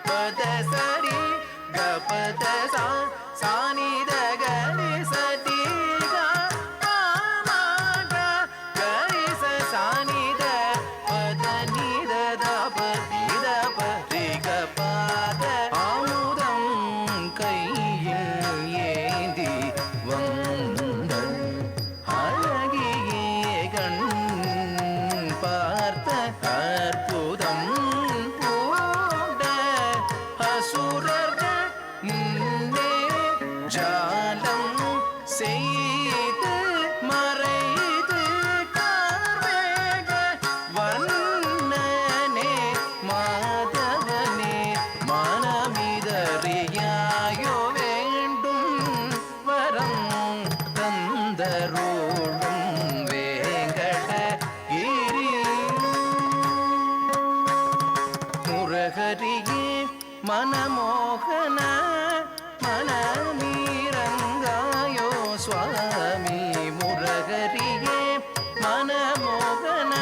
பத சரி கபத சானி தகரி சதி கரி சானி த பத நித பதி பதி கபாத ஆமுதம் கையில் ஏந்தி வந்த அழகியே கண் பார்த்த அற்புதம் பூண்ட அசுரர்கள் முன்னே ஜாலம் செய்து மறைது கார்வேக வர்ணனே மாதவனே மனமிதறியாயோ வேண்டும் வரம் தந்தரோடும் வேங்கடகிரி முரகரியே மனமோகன மனமீரங்காயோ சுவாமி முரகரியே மனமோகன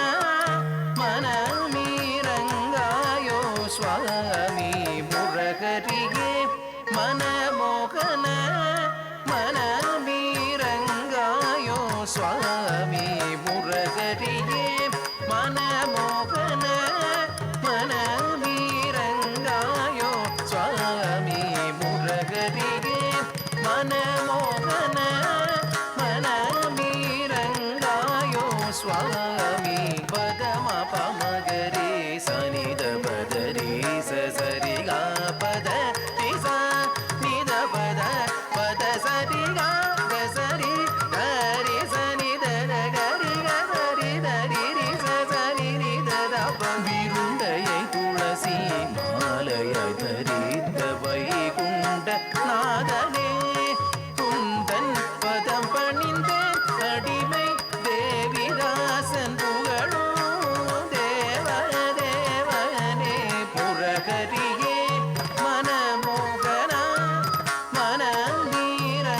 மனமீரங்காயோ சுவாமி முரகரியே மனமோகன மனமீரங்காயோ சுவாமி முரகரியே மனமோகன மனமீரங்காயோ சுவாமி முரகரியே மனமோகன மனமீரங்காயோ சுவாமி பதம பமகரி சனித பதரி சசரிகா பத நிசா நித பத பத சரிகா கசரி கரி சனித கரி கசரி தரி சசரி நித விருண்டையை துளசி மாலைய தரித்த வைகுண்ட நாதனே குந்தன் பதம் பணிந்தேன் அடிமை தேவிதாசன் புகழும் தேவ தேவனே முரகரியே மனமோகனா மனமீரங்காயோ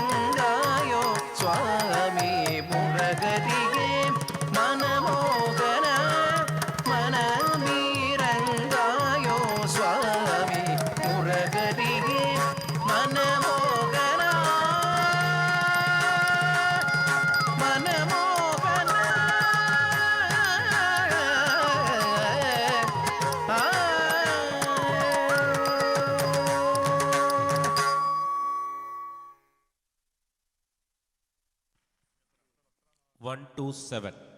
சுவாமி முரகரியே மனமோகனா மனமீரங்காயோ சுவாமி முரகரியே மனமோகனா மனமோகனா 1 2 7